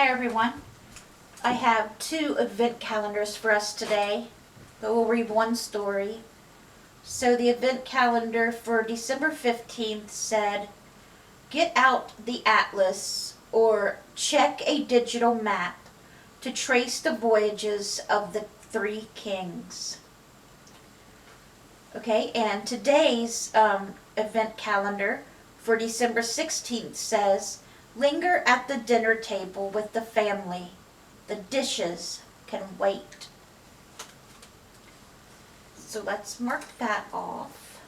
Hi everyone. I have two advent calendars for us today, but we'll read one story. So the advent calendar for December 15th said, "Get out the atlas or check a digital map to trace the voyages of the three kings." Okay, and today's event calendar for December 16th says, "Linger at the dinner table with the family. The dishes can wait." So let's mark that off.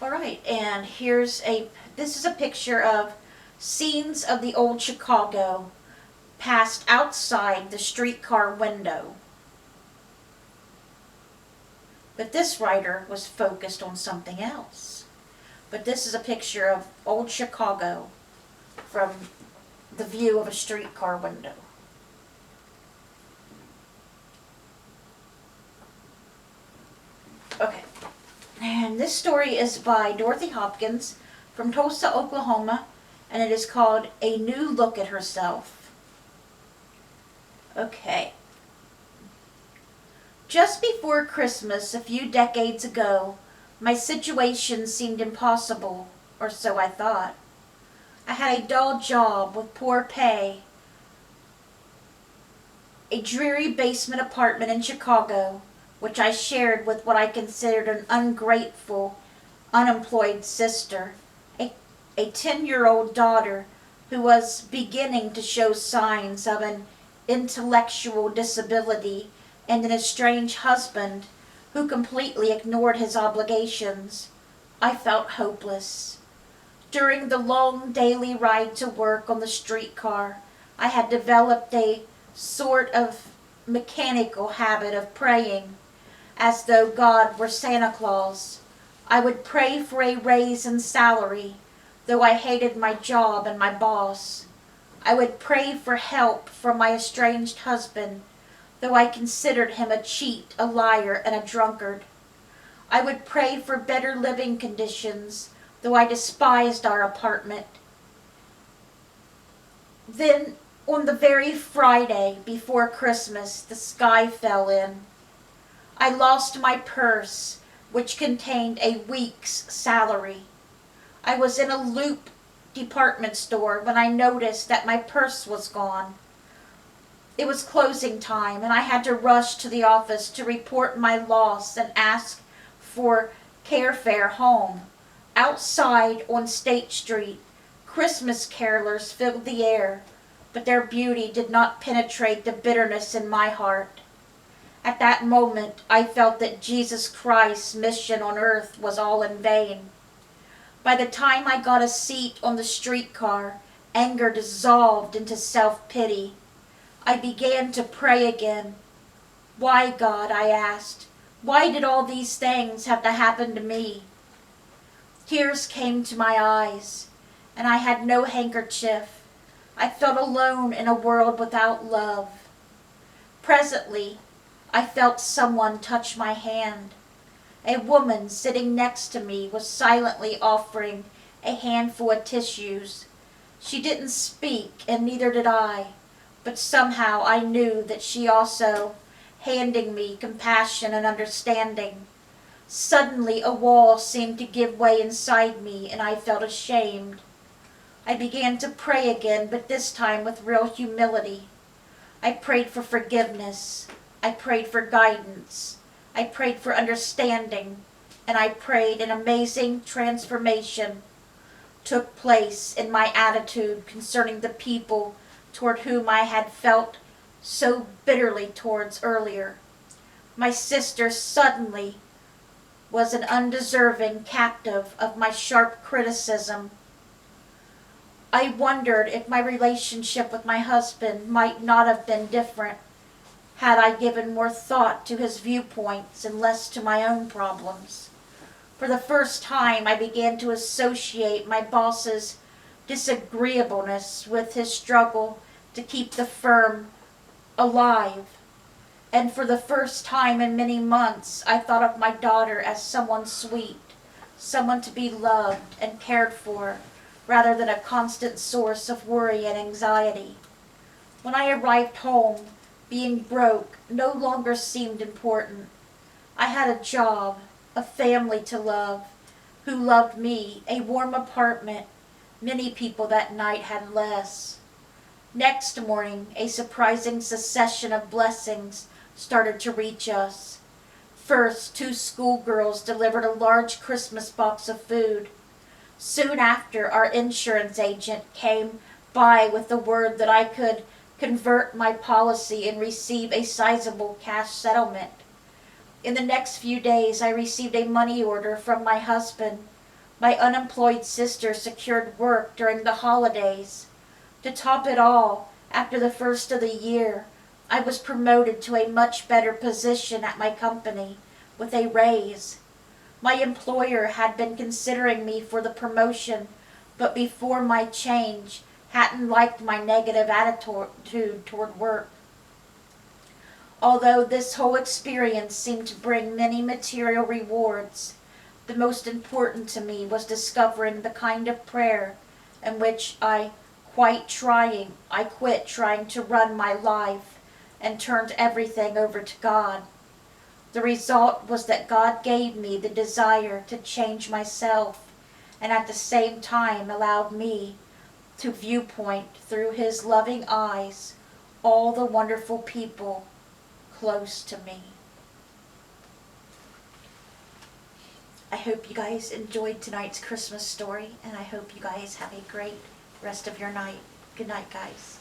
All right, and this is a picture of scenes of the old Chicago passed outside the streetcar window. But this writer was focused on something else. But this is a picture of old Chicago from the view of a streetcar window. Okay. And this story is by Dorothy Hopkins from Tulsa, Oklahoma, and it is called A New Look at Herself. Okay. Just before Christmas a few decades ago, my situation seemed impossible, or so I thought. I had a dull job with poor pay, a dreary basement apartment in Chicago, which I shared with what I considered an ungrateful, unemployed sister, a 10-year-old daughter who was beginning to show signs of an intellectual disability, and an estranged husband who completely ignored his obligations. I felt hopeless. During the long daily ride to work on the streetcar, I had developed a sort of mechanical habit of praying, as though God were Santa Claus. I would pray for a raise in salary, though I hated my job and my boss. I would pray for help from my estranged husband, though I considered him a cheat, a liar, and a drunkard. I would pray for better living conditions, though I despised our apartment. Then, on the very Friday before Christmas, the sky fell in. I lost my purse, which contained a week's salary. I was in a Loop department store when I noticed that my purse was gone. It was closing time, and I had to rush to the office to report my loss and ask for carfare home. Outside on State Street, Christmas carolers filled the air, but their beauty did not penetrate the bitterness in my heart. At that moment, I felt that Jesus Christ's mission on earth was all in vain. By the time I got a seat on the streetcar, anger dissolved into self-pity. I began to pray again. "Why, God?" I asked. "Why did all these things have to happen to me?" Tears came to my eyes, and I had no handkerchief. I felt alone in a world without love. Presently, I felt someone touch my hand. A woman sitting next to me was silently offering a handful of tissues. She didn't speak, and neither did I. But somehow I knew that she also handing me compassion and understanding. Suddenly a wall seemed to give way inside me, and I felt ashamed. I began to pray again, but this time with real humility. I prayed for forgiveness. I prayed for guidance. I prayed for understanding. And I prayed an amazing transformation took place in my attitude concerning the people toward whom I had felt so bitterly towards earlier. My sister suddenly was an undeserving captive of my sharp criticism. I wondered if my relationship with my husband might not have been different had I given more thought to his viewpoints and less to my own problems. For the first time, I began to associate my boss's disagreeableness with his struggle to keep the firm alive. And for the first time in many months, I thought of my daughter as someone sweet, someone to be loved and cared for, rather than a constant source of worry and anxiety. When I arrived home, being broke no longer seemed important. I had a job, a family to love, who loved me, a warm apartment. Many people that night had less. Next morning, a surprising succession of blessings started to reach us. First, two schoolgirls delivered a large Christmas box of food. Soon after, our insurance agent came by with the word that I could convert my policy and receive a sizable cash settlement. In the next few days, I received a money order from my husband. My unemployed sister secured work during the holidays. To top it all, after the first of the year, I was promoted to a much better position at my company, with a raise. My employer had been considering me for the promotion, but before my change, hadn't liked my negative attitude toward work. Although this whole experience seemed to bring many material rewards, the most important to me was discovering the kind of prayer in which I quit trying to run my life and turned everything over to God. The result was that God gave me the desire to change myself and at the same time allowed me to viewpoint through His loving eyes all the wonderful people close to me. I hope you guys enjoyed tonight's Christmas story, and I hope you guys have a great rest of your night. Good night, guys.